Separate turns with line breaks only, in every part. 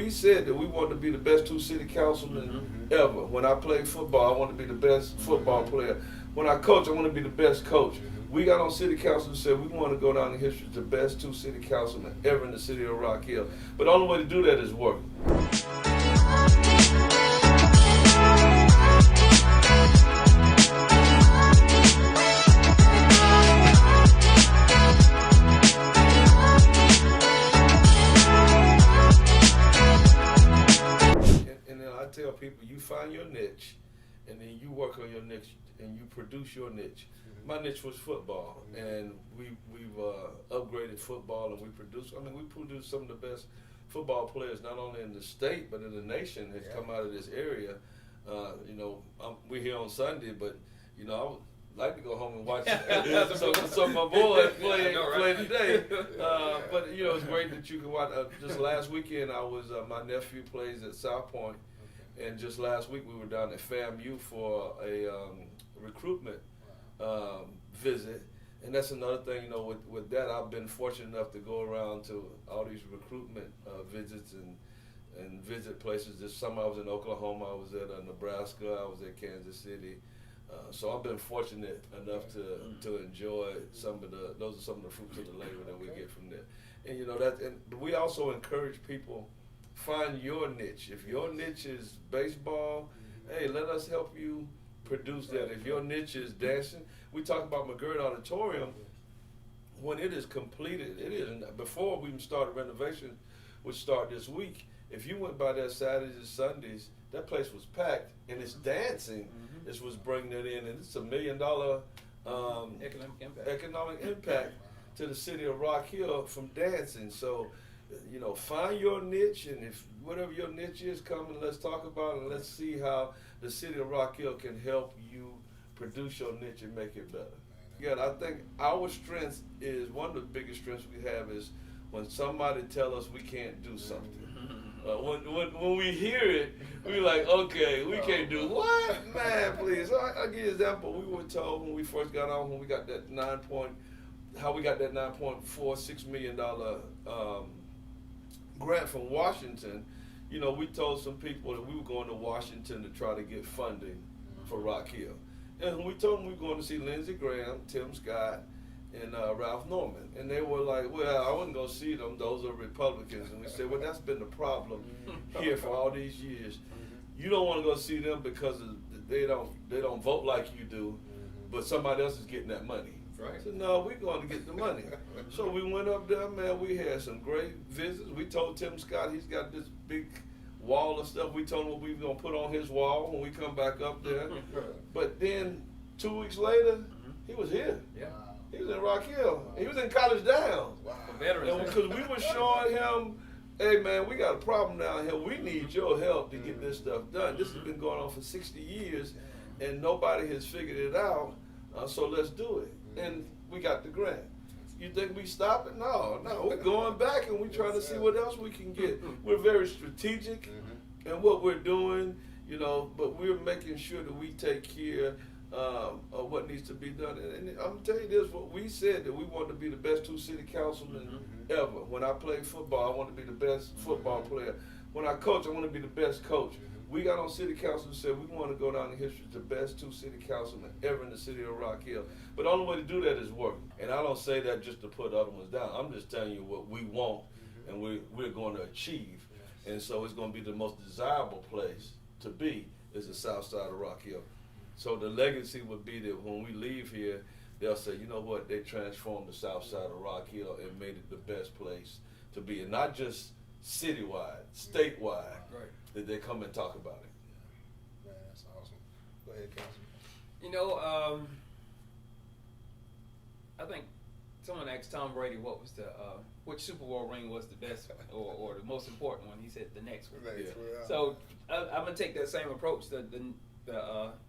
we said that we wanted to be the best two city councilmen ever. When I played football, I wanted to be the best football player. When I coach, I want to be the best coach. We got on city council and said we want to go down in history as the best two city councilmen ever in the city of Rock Hill. But the only way to do that is work. And then I tell people, you find your niche, and then you work on your niche, and you produce your niche. My niche was football, and we've upgraded football, and we produce some of the best football players, not only in the state but in the nation, has come out of this area. We're here on Sunday, but I would like to go home and watch some of my boys play today. But it's great that you can watch. Just last weekend, my nephew plays at South Point, and just last week we were down at FAMU for a recruitment visit, and that's another thing. With that, I've been fortunate enough to go around to all these recruitment visits and visit places. This summer I was in Oklahoma, I was at Nebraska, I was at Kansas City. So I've been fortunate enough to enjoy those are some of the fruits of the labor that we get from there. And but we also encourage people, find your niche. If your niche is baseball, hey, let us help you produce that. If your niche is dancing, we talk about McGirt Auditorium. When it is completed, before we even started renovation, which start this week. If you went by there Saturdays and Sundays, that place was packed, and it's dancing. This was bringing it in, and it's $1 million economic impact to the city of Rock Hill from dancing. So, find your niche, and if whatever your niche is, come and let's talk about it, and let's see how the city of Rock Hill can help you produce your niche and make it better. Yeah, I think our strength is, one of the biggest strengths we have is when somebody tell us we can't do something. When we hear it, we're like, okay, we can't do what? Man, please. I'll give you an example. We were told when we first got on, when we got that $9.46 million grant from Washington. We told some people that we were going to Washington to try to get funding for Rock Hill. And we told them we were going to see Lindsey Graham, Tim Scott, and Ralph Norman. And they were like, well, I wasn't going to see them. Those are Republicans. And we said, well, that's been the problem here for all these years. You don't want to go see them because they don't vote like you do, but somebody else is getting that money. Right. So no, we're going to get the money. So we went up there, man. We had some great visits. We told Tim Scott he's got this big wall of stuff. We told him what we were going to put on his wall when we come back up there. But then 2 weeks later, he was here. Yeah. He was in Rock Hill. He was in College Downs. Wow. Because we were showing him, hey man, we got a problem down here. We need your help to get this stuff done. This has been going on for 60 years, and nobody has figured it out. So let's do it. And we got the grant. You think we stop it? No, we're going back, and we're trying to see what else we can get. We're very strategic in what we're doing, but we're making sure that we take care of what needs to be done. And I'm going to tell you this, what we said, that we wanted to be the best two city councilmen ever. When I played football, I wanted to be the best football player. When I coach, I want to be the best coach. We got on city council and said we want to go down in history as the best two city councilmen ever in the city of Rock Hill. But the only way to do that is work. And I don't say that just to put other ones down. I'm just telling you what we want and we're going to achieve. And so it's going to be the most desirable place to be is the south side of Rock Hill. So the legacy would be that when we leave here, they'll say, you know what, they transformed the south side of Rock Hill and made it the best place to be. And not just citywide, statewide, that they come and talk about it.
Man, that's awesome. Go ahead, Councilman.
I think someone asked Tom Brady what was which Super Bowl ring was the best or the most important one. He said the next one. So I'm gonna take that same approach to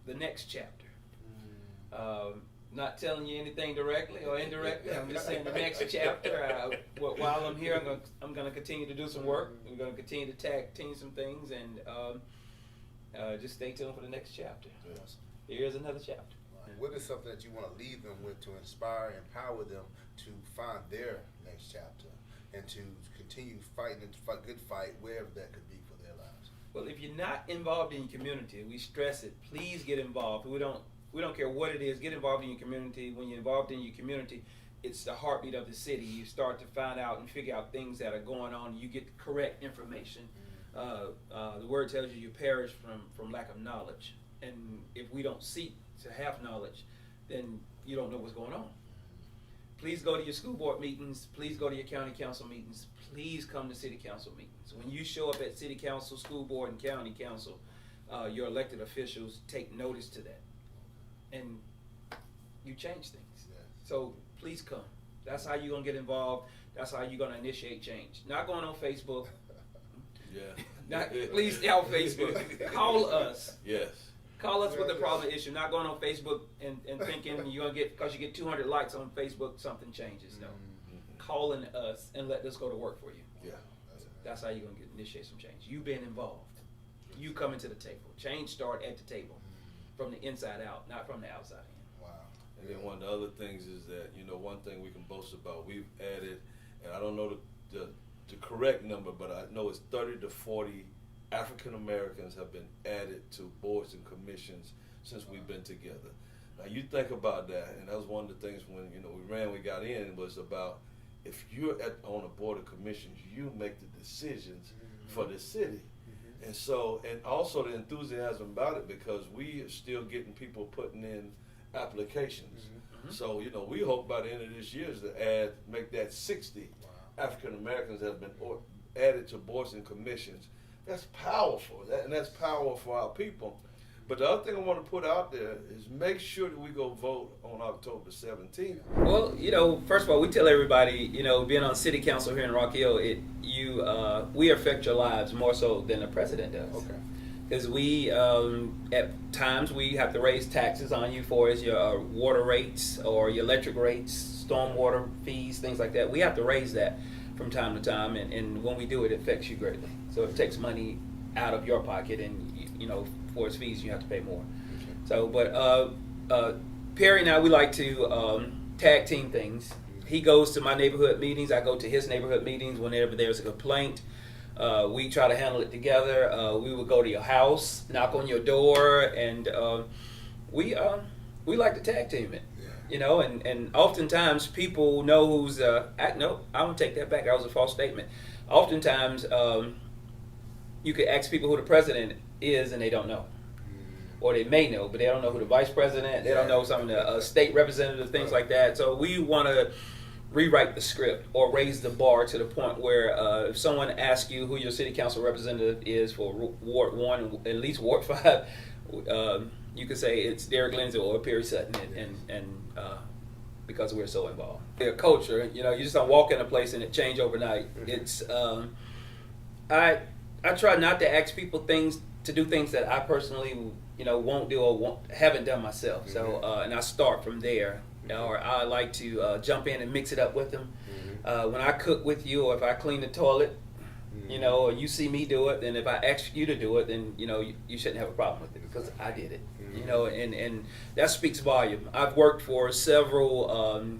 the next chapter. Not telling you anything directly or indirectly. I'm just saying the next chapter. While I'm here, I'm gonna continue to do some work. I'm gonna continue to tag team some things, and just stay tuned for the next chapter. Yes. Here's another chapter.
What is something that you want to leave them with to inspire, empower them to find their next chapter and to continue fighting and fight good fight wherever that could be for their lives.
Well, if you're not involved in your community, we stress it. Please get involved. We don't care what it is. Get involved in your community. When you're involved in your community, it's the heartbeat of the city. You start to find out and figure out things that are going on. You get the correct information. The word tells you perish from lack of knowledge. And if we don't seek to have knowledge, then you don't know what's going on. Please go to your school board meetings. Please go to your county council meetings. Please come to city council meetings. When you show up at city council, school board, and county council, your elected officials take notice to that. And you change things.
Yeah.
So please come. That's how you're going to get involved. That's how you're going to initiate change. Not going on Facebook.
Yeah.
Please stay on Facebook. Call us.
Yes.
Call us with a problem issue. Not going on Facebook and thinking you're going to get, because you get 200 likes on Facebook, something changes. No. Calling us and let us go to work for you.
Yeah.
That's how you're going to initiate some change. You being involved. You coming to the table. Change start at the table. From the inside out, not from the outside in.
Wow.
And then one of the other things is that, one thing we can boast about, we've added, and I don't know the correct number, but I know it's 30 to 40 African Americans have been added to boards and commissions since we've been together. Now you think about that, and that was one of the things when we got in, was about if you're on a board of commissions, you make the decisions for the city. And so, and also the enthusiasm about it, because we are still getting people putting in applications. So, we hope by the end of this year is to make that 60 African Americans that have been added to boards and commissions. That's powerful, and that's power for our people. But the other thing I want to put out there is make sure that we go vote on October 17th.
Well, first of all, we tell everybody, being on city council here in Rock Hill, we affect your lives more so than the president does.
Okay.
Because we, at times, we have to raise taxes on you for your water rates or your electric rates, stormwater fees, things like that. We have to raise that from time to time, and when we do it, it affects you greatly. So it takes money out of your pocket, and for its fees, you have to pay more.
Okay.
So, but Perry and I, we like to tag team things. He goes to my neighborhood meetings. I go to his neighborhood meetings whenever there's a complaint. We try to handle it together. We would go to your house, knock on your door, and we like to tag team it.
Yeah.
And oftentimes people know who's. No, I won't take that back. That was a false statement. Oftentimes, you could ask people who the president is, and they don't know. Or they may know, but they don't know who the vice president, they don't know some of the state representatives, things like that. So we want to rewrite the script or raise the bar to the point where if someone asks you who your city council representative is for Ward 1, at least Ward 5, you could say it's Derrick, LINDSEY, or Perry Sutton, and because we're so involved. A culture, you just don't walk in a place and it change overnight. It's I try not to ask people to do things that I personally, won't do or haven't done myself. So, and I start from there. Or I like to jump in and mix it up with them. When I cook with you, or if I clean the toilet, or you see me do it, then if I ask you to do it, then you shouldn't have a problem with it because I did it. And that speaks volume. I've worked for several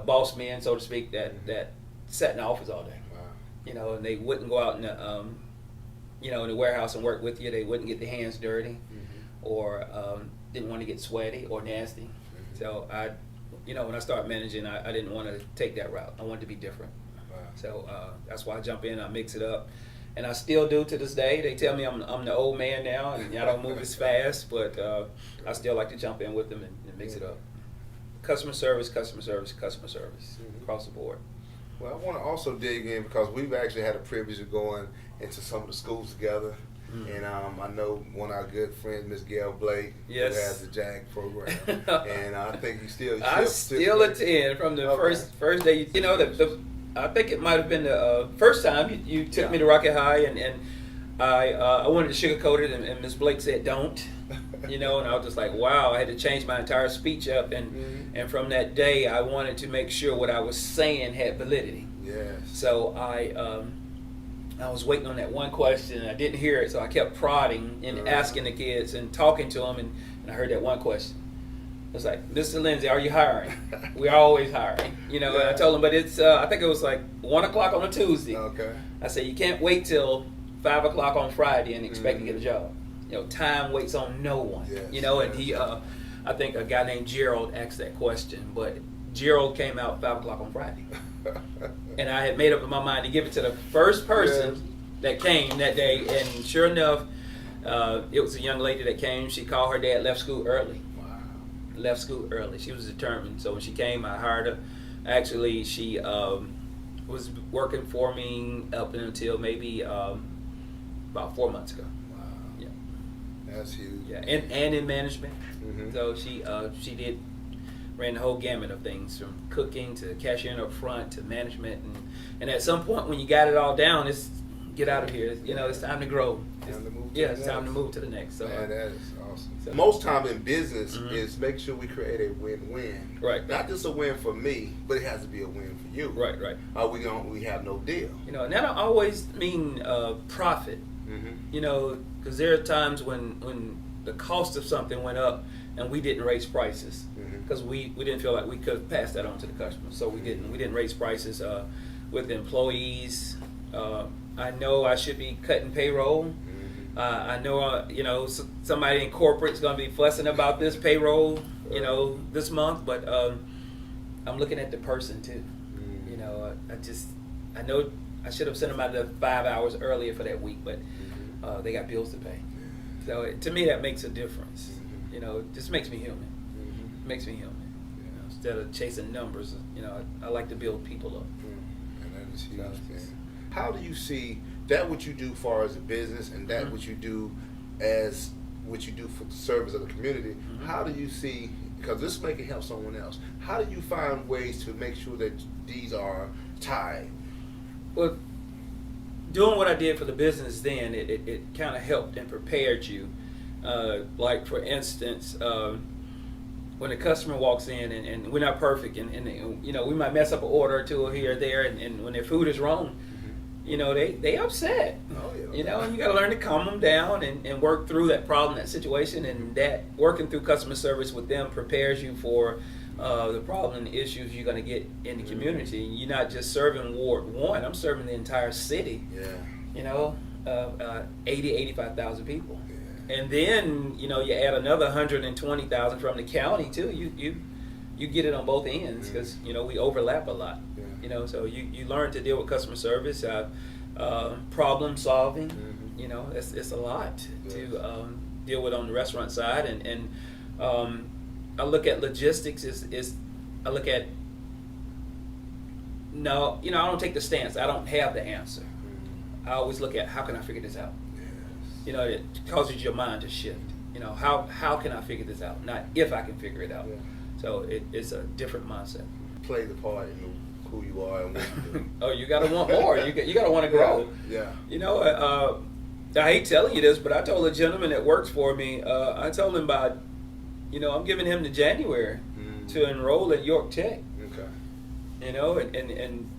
boss men, so to speak, that sat in the office all day.
Wow.
And they wouldn't go out in the in the warehouse and work with you. They wouldn't get their hands dirty, or didn't want to get sweaty or nasty. So when I started managing, I didn't want to take that route. I wanted to be different.
Wow.
So that's why I jump in, I mix it up. And I still do to this day. They tell me I'm the old man now, and I don't move as fast, but I still like to jump in with them and mix it up. Customer service, across the board.
Well, I want to also dig in because we've actually had a privilege of going into some of the schools together. And I know one of our good friends, Miss Gail Blake,
yes,
who has the JAG program, and I think you still.
I still attend from the first day. I think it might have been the first time you took me to Rocket High, and I wanted to sugarcoat it, and Miss Blake said don't, and I was just like, wow, I had to change my entire speech up, and from that day I wanted to make sure what I was saying had validity.
Yes.
So I was waiting on that one question, and I didn't hear it, so I kept prodding and asking the kids and talking to them, and I heard that one question. It's like, Mr. Lindsay, are you hiring? We're always hiring. You know, and I told him, but it's, I think it was like 1 o'clock on a Tuesday.
Okay.
I said, you can't wait till 5 o'clock on Friday and expect to get a job. You know, time waits on no one.
Yes,
you know, and
yes.
he, I think a guy named Gerald asked that question, but Gerald came out 5 o'clock on Friday. And I had made up in my mind to give it to the first person that came that day, and sure enough, it was a young lady that came. She called her dad, left school early.
Wow.
Left school early. She was determined. So when she came, I hired her. Actually, she was working for me up until maybe about 4 months ago.
Wow.
Yeah.
That's huge.
Yeah, and in management.
Mhm.
So she ran the whole gamut of things, from cooking to cashiering up front to management, and at some point when you got it all down, it's get out of here. You know, it's time to grow.
Time to move to
Yeah,
the
it's time to
next.
move to the next. So
Man, that is awesome.
So-
Most time in business
Mhm.
is make sure we create a win-win.
Right.
Not just a win for me, but it has to be a win for you.
right.
We have no deal.
You know, and that don't always mean profit.
Mm-hmm.
You know, because there are times when the cost of something went up and we didn't raise prices
Mhm.
because we didn't feel like we could pass that on to the customer. So we didn't raise prices with employees. I know I should be cutting payroll.
Mm-hmm.
I know you know, somebody in corporate is going to be fussing about this payroll, you know, this month, but I'm looking at the person too.
Mm-hmm.
You know, I know I should have sent them out there 5 hours earlier for that week, but they got bills to pay. So to me, that makes a difference.
Mhm.
You know, it just makes me human.
Mm-hmm.
It makes me human. You know, instead of chasing numbers, you know, I like to build people up.
And that is huge,
So,
man. How do you see that what you do far as a business and that
Mhm.
what you do as what you do for the service of the community?
Mhm.
How do you see, because this may help someone else, how do you find ways to make sure that these are tied?
Well, doing what I did for the business then, it kind of helped and prepared you. Like, for instance, when a customer walks in, and we're not perfect, and you know, we might mess up an order or two here or there, and when their food is wrong, you know, they upset.
Oh, yeah.
You know, and you got to learn to calm them down and work through that problem, that situation, and that working through customer service with them prepares you for the problem and the issues you're going to get in the community. You're not just serving Ward 1, I'm serving the entire city,
Yeah.
you know, 85,000 people.
Yeah.
And then, you know, you add another 120,000 from the county too. You get it on both ends because, you know, we overlap a lot.
Yeah.
You know, so you learn to deal with customer service, problem solving.
Mhm.
You know, it's a lot
Yes.
to deal with on the restaurant side, and I look at logistics I look at, no, you know, I don't take the stance. I don't have the answer.
Mhm.
I always look at, how can I figure this out?
Yes.
You know, it causes your mind to shift. You know, how can I figure this out? Not if I can figure it out.
Yeah.
So it's a different mindset.
Play the part in who you are and what you do.
Oh, you got to want more. You got to want to grow.
Yeah.
You know, I hate telling you this, but I told a gentleman that works for me, I told him about, you know, I'm giving him to January
Mhm.
to enroll at York Tech.
Okay.
You know, and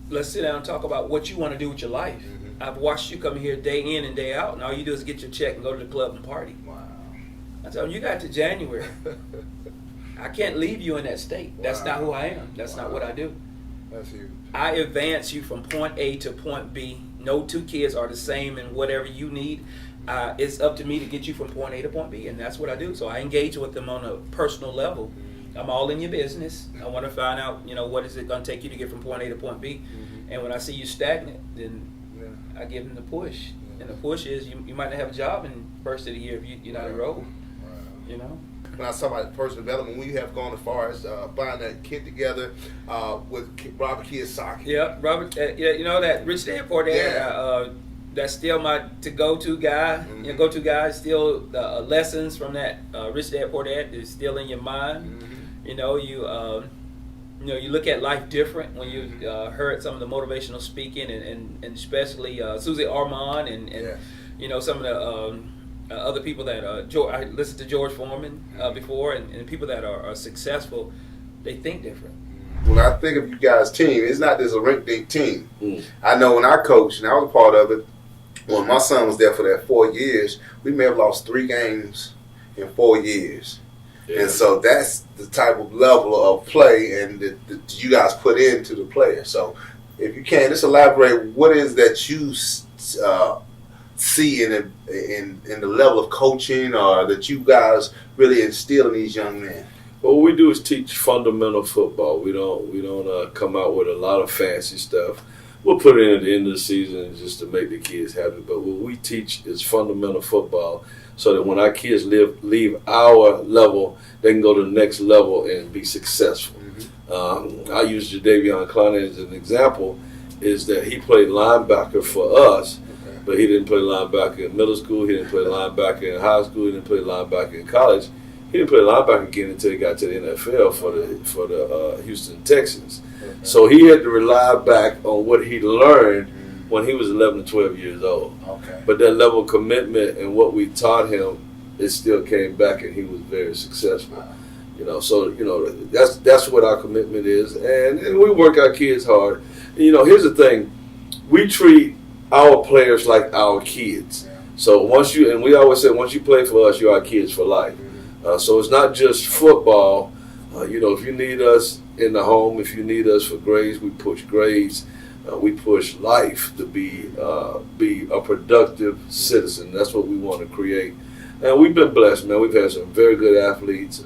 let's sit down and talk about what you want to do with your life.
Mhm.
I've watched you come here day in and day out, and all you do is get your check and go to the club and party.
Wow.
I told him, you got to January. I can't leave you in that state. That's
Wow.
not who I am. That's not what I do.
That's huge.
I advance you from point A to point B. No two kids are the same in whatever you need. It's up to me to get you from point A to point B, and that's what I do. So I engage with them on a personal level. I'm all in your business. I want to find out, you know, what is it going to take you to get from point A to point B.
Mhm.
And when I see you stagnant, then
Yeah.
I give them the push.
Yeah.
And the push is you might not have a job in first of the year if you're not enrolled.
Wow.
You know.
When I talk about personal development, we have gone as far as buying that kit together with Robert Kiyosaki.
Yeah, Robert. You know that Rich Dad Poor Dad.
Yeah.
That's still my go-to guy.
Mhm.
Your go-to guy. Still lessons from that Rich Dad Poor Dad is still in your mind.
Mhm.
You know, you look at life different when you heard some of the motivational speaking and especially Susie Orman and
Yeah.
you know, some of the other people that I listened to George Foreman before, and people that are successful, they think different.
When I think of you guys' team, it's not just a rink-dink team.
Mm.
I know when I coached, and I was a part of it, when my son was there for that 4 years, we may have lost 3 games in 4 years. And so that's the type of level of play and that you guys put into the player. So if you can, just elaborate what is that you see in the level of coaching or that you guys really instill in these young men.
What we do is teach fundamental football. We don't come out with a lot of fancy stuff. We'll put it in at the end of the season just to make the kids happy. But what we teach is fundamental football, so that when our kids leave our level, they can go to the next level and be successful. I use Jadeveon Clowney as an example. Is that he played linebacker for us, but he didn't play linebacker in middle school. He didn't play linebacker in high school. He didn't play linebacker in college. He didn't play linebacker again until he got to the NFL for the Houston Texans. So he had to rely back on what he learned when he was 11 or 12 years old. But that level of commitment and what we taught him, it still came back, and he was very successful. So that's what our commitment is, and we work our kids hard. Here's the thing: we treat our players like our kids. So we always say, once you play for us, you're our kids for life. So it's not just football. If you need us in the home, if you need us for grades, we push grades. We push life to be a productive citizen. That's what we want to create. And we've been blessed, man. We've had some very good athletes.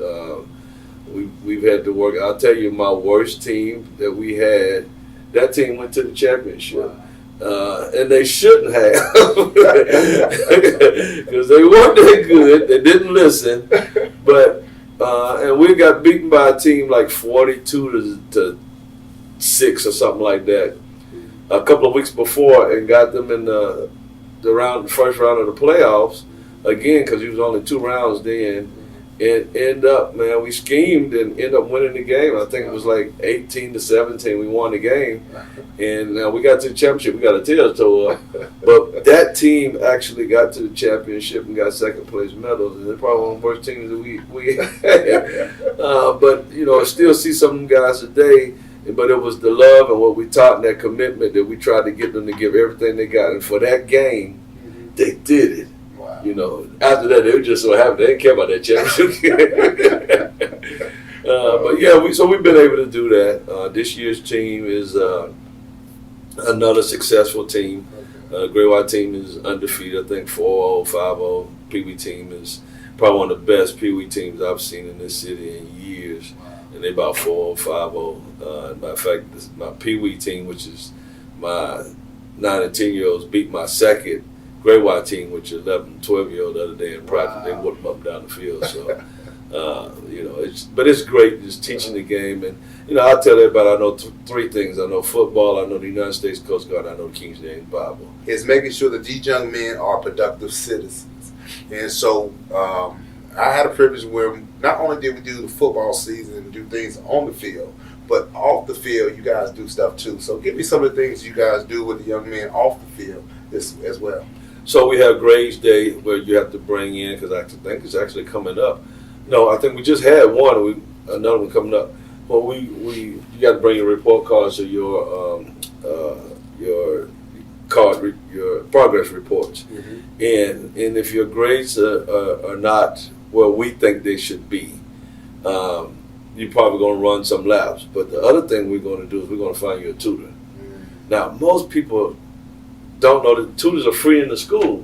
We've had to work. I'll tell you, my worst team that we had, that team went to the championship. And they shouldn't have, because they weren't that good. They didn't listen. But and we got beaten by a team like 42 to 6 or something like that a couple of weeks before, and got them in the first round of the playoffs again, because it was only 2 rounds then. And we schemed and ended up winning the game. I think it was like 18-17. We won the game, and we got to the championship. We got a tail tore up, but that team actually got to the championship and got second place medals. And they're probably one of the worst teams that we had. But I still see some of them guys today. But it was the love and what we taught and that commitment that we tried to get them to give everything they got. And for that game, they did it. After that, they were just so happy. They didn't care about that championship. But yeah, we've been able to do that. This year's team is another successful team. Gray White team is undefeated. I think 4-0, 5-0. Pee Wee team is probably one of the best Pee Wee teams I've seen in this city in years. And they're about 4-0, 5-0. Matter of fact, my Pee Wee team, which is my 9 and 10-year-olds, beat my second Gray White team, which is 11 and 12-year-old the other day in practice. They whooped them up and down the field. So, it's great just teaching the game. And, I tell everybody I know 3 things. I know football, I know the United States Coast Guard, I know the King James Bible.
It's making sure that these young men are productive citizens. And so I had a privilege where not only did we do the football season and do things on the field, but off the field, you guys do stuff too. So give me some of the things you guys do with the young men off the field as well.
So we have Grades Day where you have to bring in, because I think it's actually coming up. No, I think we just had one. Another one coming up. Well, you got to bring your report cards or your progress reports, and if your grades are not where we think they should be, you're probably going to run some laps. But the other thing we're going to do is we're going to find you a tutor. Now, most people don't know that tutors are free in the school,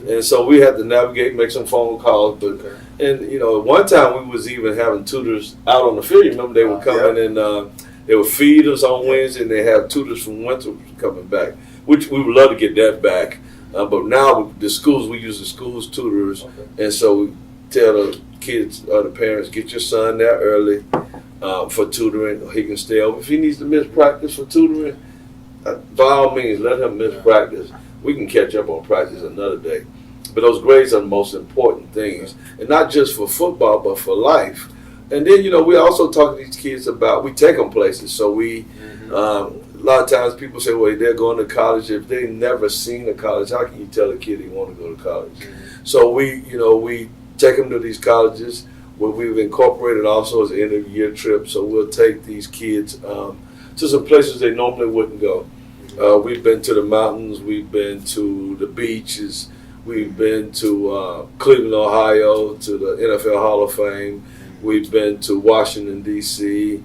and so we had to navigate, make some phone calls. But and one time we was even having tutors out on the field. Remember, they would come in and they would feed us on Wednesday, and they have tutors from Winthrop coming back, which we would love to get that back. But now the schools, we use the schools tutors, and so we tell the kids or the parents, get your son there early for tutoring, or he can stay over. If he needs to miss practice for tutoring, by all means, let him miss practice. We can catch up on practice another day. But those grades are the most important things, and not just for football, but for life. And then, we also talk to these kids about, we take them places. So a lot of times people say, well, they're going to college. If they've never seen a college, how can you tell a kid he want to go to college? So we take them to these colleges where we've incorporated also as an end-of-year trip. So we'll take these kids to some places they normally wouldn't go. We've been to the mountains. We've been to the beaches. We've been to Cleveland, Ohio, to the NFL Hall of Fame. We've been to Washington, D.C.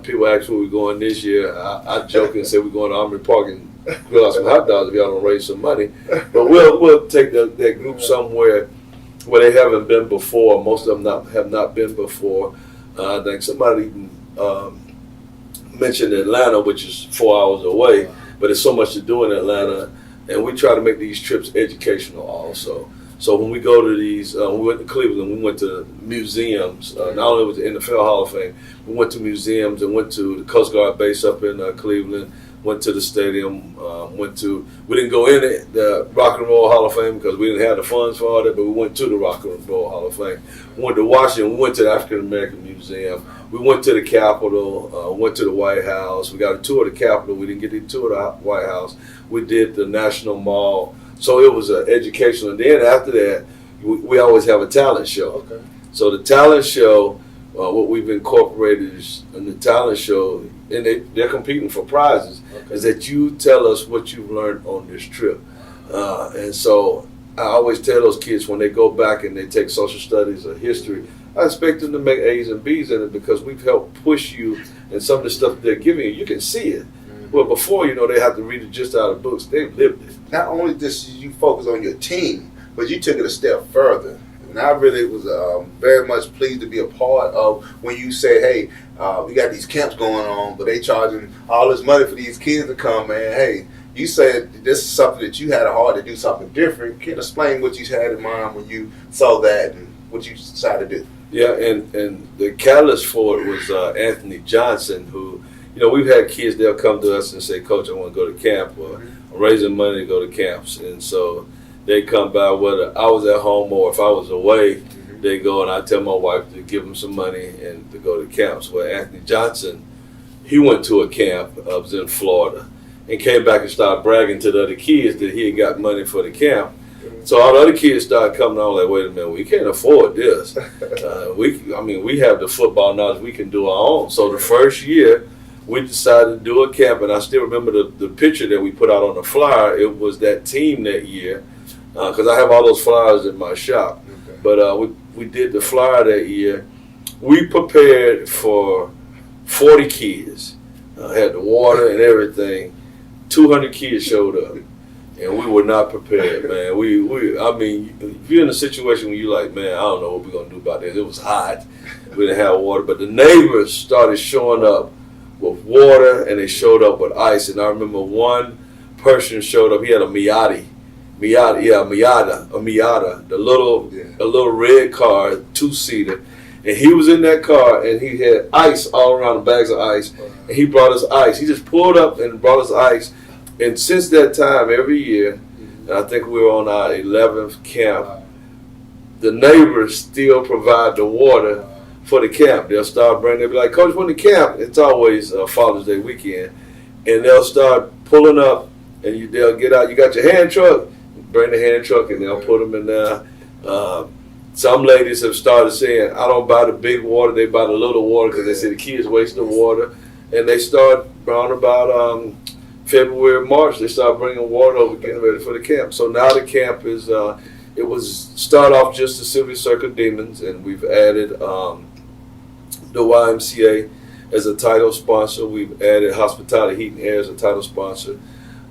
People ask where we're going this year. I joke and say we're going to Armory Park and grill out some hot dogs if y'all don't raise some money. But we'll take that group somewhere where they haven't been before. Most of them have not been before. I think somebody mentioned Atlanta, which is 4 hours away, but there's so much to do in Atlanta, and we try to make these trips educational also. So when we go to these, we went to Cleveland, we went to museums. Not only was the NFL Hall of Fame, we went to museums and went to the Coast Guard base up in Cleveland, went to the stadium, we didn't go in the Rock and Roll Hall of Fame because we didn't have the funds for all that, but we went to the Rock and Roll Hall of Fame. We went to Washington, we went to the African American Museum, we went to the Capitol, went to the White House. We got a tour of the Capitol, we didn't get to tour the White House. We did the National Mall. So it was an educational. And then after that, we always have a talent show.
Okay.
So the talent show, what we've incorporated is in the talent show, and they're competing for prizes, is that you tell us what you've learned on this trip. And so I always tell those kids when they go back and they take social studies or history, I expect them to make A's and B's in it because we've helped push you, and some of the stuff that they're giving you, you can see it. Well, before, they have to read it just out of books. They've lived it.
Not only did you focus on your team, but you took it a step further. And I really was very much pleased to be a part of when you say, hey, we got these camps going on, but they charging all this money for these kids to come, man. Hey, you said this is something that you had a heart to do something different. Can you explain what you had in mind when you saw that and what you decided to do?
Yeah, and the catalyst for it was Anthony Johnson, who, we've had kids, they'll come to us and say, Coach, I want to go to camp, or I'm raising money to go to camps. And so they come by, whether I was at home or if I was away, they go and I tell my wife to give them some money and to go to camps. Well, Anthony Johnson, he went to a camp, was in Florida, and came back and started bragging to the other kids that he had got money for the camp. So all the other kids started coming on like, wait a minute, we can't afford this. We have the football knowledge, we can do our own. So the first year, we decided to do a camp, and I still remember the picture that we put out on the flyer. It was that team that year, because I have all those flyers in my shop. Okay. But we did the flyer that year. We prepared for 40 kids. Had the water and everything. 200 kids showed up, and we were not prepared, man. If you're in a situation where you're like, man, I don't know what we're gonna do about this. It was hot. We didn't have water, but the neighbors started showing up with water, and they showed up with ice. And I remember one person showed up. He had a Miata, a little red car, 2-seater, and he was in that car, and he had ice all around, the bags of ice, and he brought us ice. He just pulled up and brought us ice, and since that time, every year, and I think we were on our 11th camp, the neighbors still provide the water for the camp. They'll start bringing, they'll be like, Coach, when the camp, it's always Father's Day weekend, and they'll start pulling up, and they'll get out, you got your hand truck, bring the hand truck, and they'll put them in there. Some ladies have started saying, I don't buy the big water, they buy the little water, because they say the kids waste the water, and they start around about February, March, they start bringing water over, getting ready for the camp. So now the camp is, it was start off just the Sylvia Circle Demons, and we've added the YMCA as a title sponsor. We've added Hospitality Heat and Air as a title sponsor.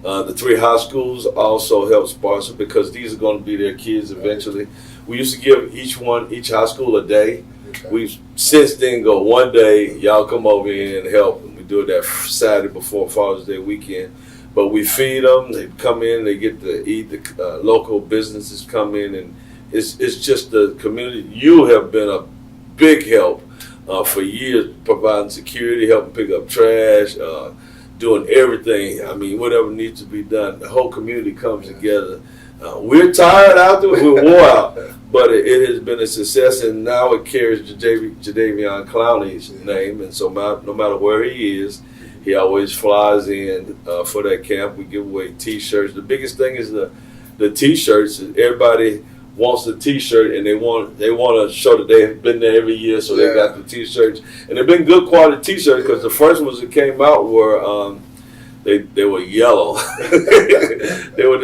The 3 high schools also help sponsor because these are going to be their kids eventually. We used to give each high school a day. We've since then go one day, y'all come over here and help. And we do it that Saturday before Father's Day weekend. But we feed them, they come in, they get to eat, the local businesses come in, and it's just the community. You have been a big help for years, providing security, helping pick up trash, doing everything. Whatever needs to be done. The whole community comes together. We're tired out there, we're wore out, but it has been a success, and now it carries Jadeveon Clowney's name, and so no matter where he is, he always flies in for that camp. We give away T-shirts. The biggest thing is the T-shirts. Everybody wants the T-shirt, and they want to show that they've been there every year, so they got the T-shirts. And they've been good quality T-shirts because the first ones that came out were they were yellow. They were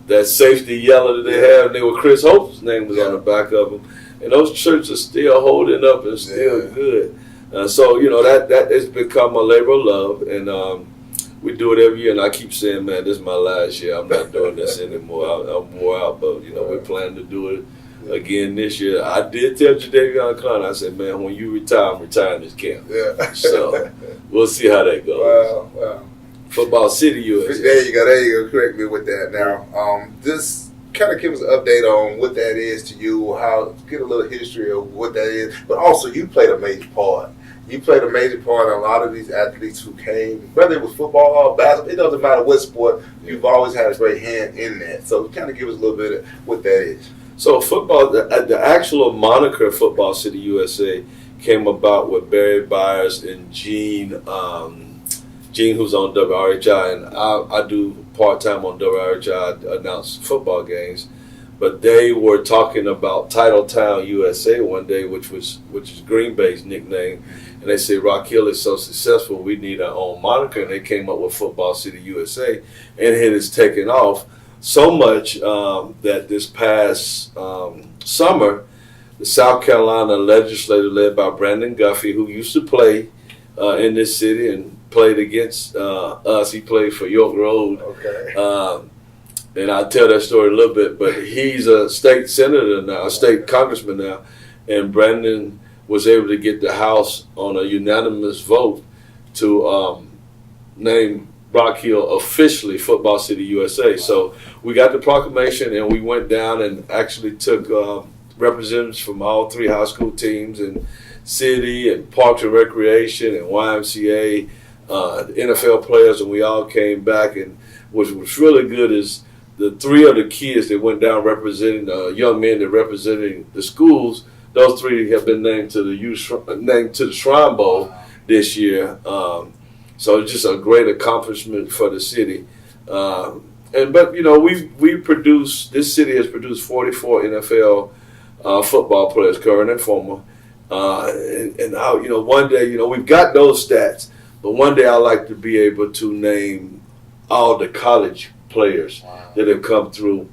that safety yellow that they have, and they were Chris Hope's name was on the back of them. and those churches are still holding up and still good. So that it's become a labor of love, and we do it every year. And I keep saying, man, this is my last year. I'm not doing this anymore. I'm wore out, but we plan to do it again this year. I did tell Jadeveon Clown, I said, man, when you retire, I'm retiring this camp.
Yeah.
So we'll see how that goes.
Wow.
Football City, USA.
There you go. Correct me with that. Now, this kind of give us an update on what that is to you, get a little history of what that is. But also, you played a major part. You played a major part in a lot of these athletes who came, whether it was football or basketball, it doesn't matter what sport, you've always had a great hand in that. So kind of give us a little bit of what that is.
So football, the actual moniker Football City USA came about with Barry Byers and Gene, who's on WRHI, and I do part-time on WRHI, I announce football games. But they were talking about Titletown USA one day, which is Green Bay's nickname. And they said, Rock Hill is so successful, we need our own moniker. And they came up with Football City USA. And it has taken off so much that this past summer, the South Carolina legislature led by Brandon Guffey, who used to play in this city and played against us. He played for York Road.
Okay.
And I'll tell that story a little bit, but he's a state senator now, a state congressman now, and Brandon was able to get the House on a unanimous vote to name Rock Hill officially Football City USA. So we got the proclamation, and we went down and actually took representatives from all three high school teams and city and Parks and Recreation and YMCA, the NFL players, and we all came back. And what was really good is the three of the kids that went down representing young men that representing the schools, those three have been named to the Shrine Bowl this year. So it's just a great accomplishment for the city. But this city has produced 44 NFL football players, current and former. One day, we've got those stats, but one day I'd like to be able to name all the college players that have come through,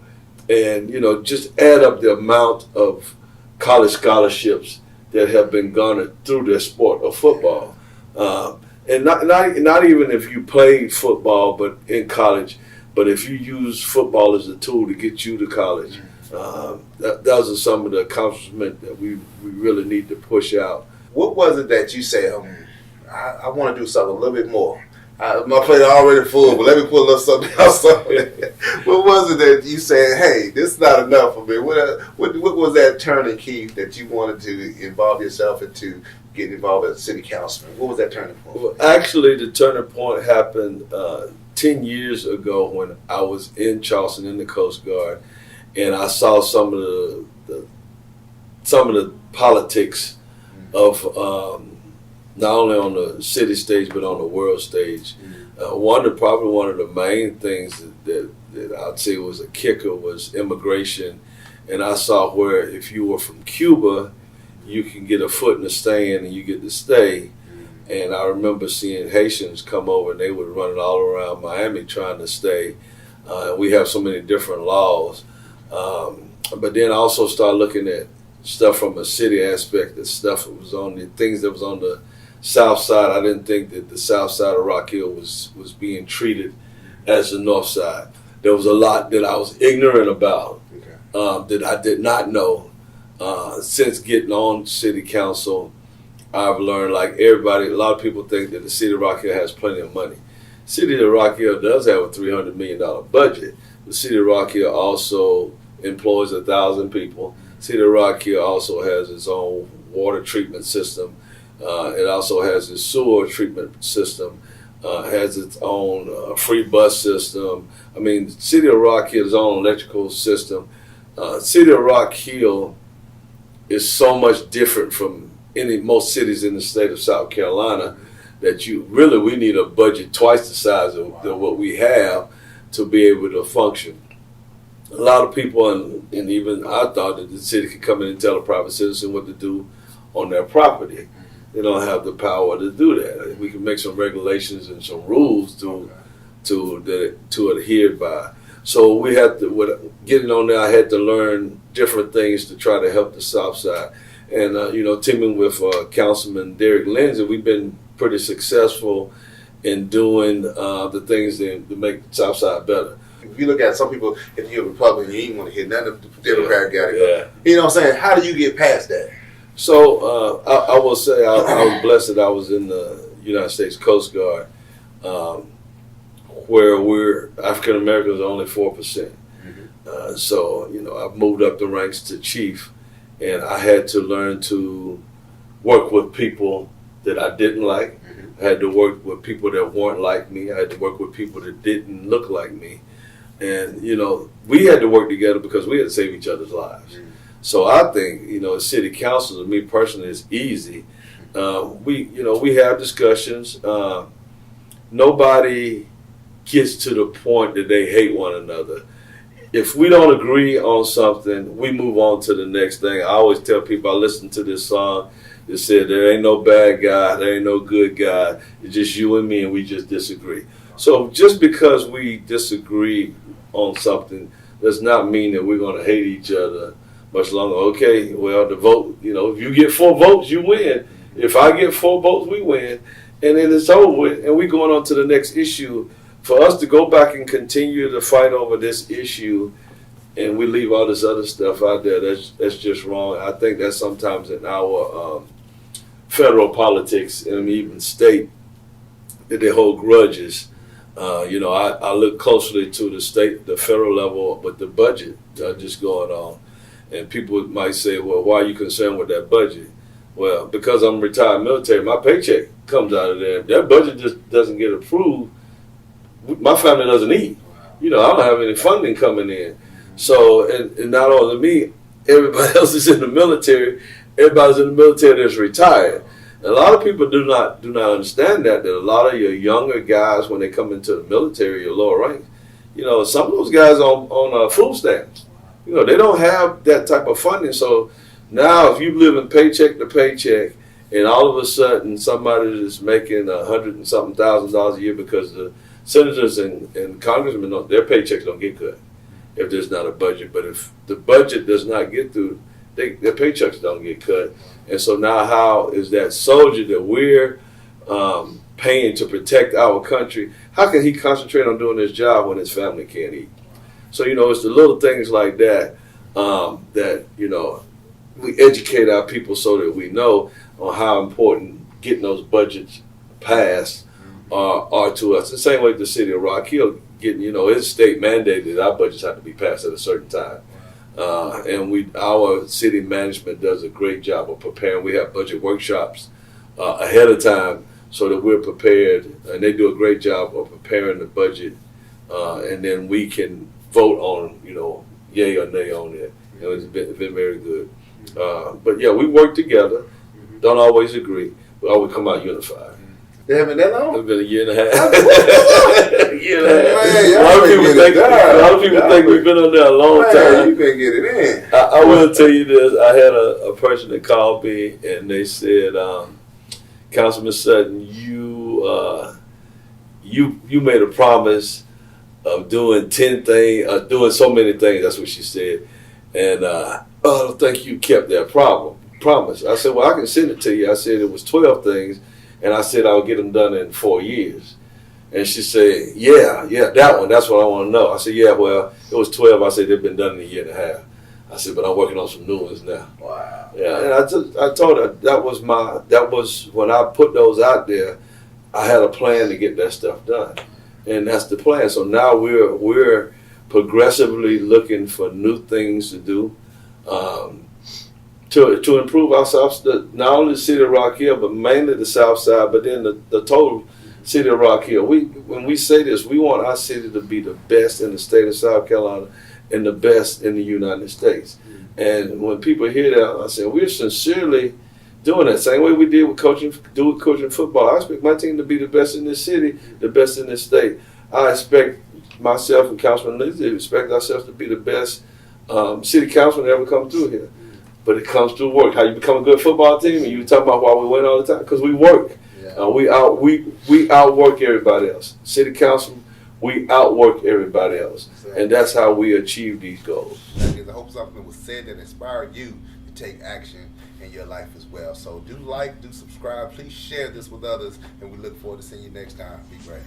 and just add up the amount of college scholarships that have been garnered through the sport of football, and not even if you played football, but in college, but if you use football as a tool to get you to college. Those are some of the accomplishments that we really need to push out.
What was it that you said, I want to do something a little bit more? My plate is already full, but let me put a little something else on it. What was it that you said, hey, this is not enough for me? What was that turning key that you wanted to involve yourself into getting involved as a city councilman? What was that turning point?
Well, actually, the turning point happened 10 years ago when I was in Charleston in the Coast Guard, and I saw some of the politics of not only on the city stage but on the world stage. Probably one of the main things that I'd say was a kicker was immigration, and I saw where if you were from Cuba, you can get a foot in the stand and you get to stay. And I remember seeing Haitians come over and they would run it all around Miami trying to stay. We have so many different laws. But then I also started looking at stuff from a city aspect, the stuff that was on the things that was on the south side. I didn't think that the south side of Rock Hill was being treated as the north side. There was a lot that I was ignorant about, that I did not know. Since getting on city council, I've learned, like everybody, a lot of people think that the city of Rock Hill has plenty of money. The city of Rock Hill does have a $300 million budget. The city of Rock Hill also employs 1,000 people. The city of Rock Hill also has its own water treatment system. It also has its sewer treatment system, has its own free bus system. I mean, the city of Rock Hill's own electrical system. City of Rock Hill is so much different from most cities in the state of South Carolina that we need a budget twice the size of what we have to be able to function. A lot of people, and even I thought that the city could come in and tell a private citizen what to do on their property. They don't have the power to do that. We can make some regulations and some rules to adhere by. So we had to, with getting on there, I had to learn different things to try to help the South Side. And, teaming with Councilman DERICK Lindsey, we've been pretty successful in doing the things that make the South Side better.
If you look at some people, if you're a Republican, you ain't want to hear none of the Democrat got to go.
Yeah.
You know what I'm saying? How do you get past that?
So I will say I was blessed that I was in the United States Coast Guard, where we're African Americans are only 4%. So I've moved up the ranks to chief, and I had to learn to work with people that I didn't like. I had to work with people that weren't like me. I had to work with people that didn't look like me. And, we had to work together because we had to save each other's lives. So I think, as city council, to me personally, it's easy. We have discussions. Nobody gets to the point that they hate one another. If we don't agree on something, we move on to the next thing. I always tell people, I listen to this song that said, there ain't no bad guy, there ain't no good guy. It's just you and me, and we just disagree. So just because we disagree on something does not mean that we're going to hate each other much longer. Okay, well, the vote, if you get 4 votes, you win. If I get 4 votes, we win. And then it's over with, and we're going on to the next issue. For us to go back and continue to fight over this issue and we leave all this other stuff out there, that's just wrong. I think that sometimes in our federal politics and even state, that they hold grudges. I look closely to the federal level with the budget just going on. And people might say, well, why are you concerned with that budget? Well, because I'm retired military, my paycheck comes out of there. That budget just doesn't get approved. My family doesn't eat. I don't have any funding coming in. So, and not only me, everybody else is in the military. Everybody's in the military that's retired. And a lot of people do not understand that a lot of your younger guys, when they come into the military, your lower ranks, some of those guys on food stamps. They don't have that type of funding. So now if you live in paycheck to paycheck, and all of a sudden somebody is making $100 and something thousand a year because the senators and congressmen, their paychecks don't get cut if there's not a budget. But if the budget does not get through, their paychecks don't get cut. And so now how is that soldier that we're paying to protect our country, how can he concentrate on doing his job when his family can't eat? So, it's the little things like that that, we educate our people so that we know on how important getting those budgets passed are to us. The same way the city of Rock Hill getting, it's state mandated our budgets have to be passed at a certain time. And our city management does a great job of preparing. We have budget workshops ahead of time so that we're prepared, and they do a great job of preparing the budget, and then we can vote on, yay or nay on it. It's been very good. But yeah, we work together. Don't always agree, but always come out unified.
They haven't been that long?
It's been a year and a half.
A
year and a half.
Man,
a lot of people think we've been on there a long time.
You been getting in.
I will tell you this. I had a person that called me and they said, Councilman Sutton, you made a promise of doing 10 things, doing so many things. That's what she said. And I don't think you kept that promise. I said, well, I can send it to you. I said it was 12 things. And I said I would get them done in 4 years. And she said, yeah, that one, that's what I want to know. I said, yeah, well, it was 12. I said, they've been done in a year and a half. I said, but I'm working on some new ones now.
Wow.
Yeah, and I told her that was when I put those out there, I had a plan to get that stuff done. And that's the plan. So now we're progressively looking for new things to do. To improve our not only the city of Rock Hill, but mainly the South Side, but then the total city of Rock Hill. When we say this, we want our city to be the best in the state of South Carolina and the best in the United States. And when people hear that, I say, we're sincerely doing that. Same way we did with coaching football. I expect my team to be the best in this city, the best in this state. I expect myself and Councilman Lindsey expect ourselves to be the best city councilman that ever come through here. But it comes through work. How you become a good football team, and you talk about why we win all the time, because we work. Yeah. We outwork everybody else. City council, we outwork everybody else. And that's how we achieve these goals.
I hope something was said that inspired you to take action in your life as well. So do like, do subscribe, please share this with others, and we look forward to seeing you next time. Be great.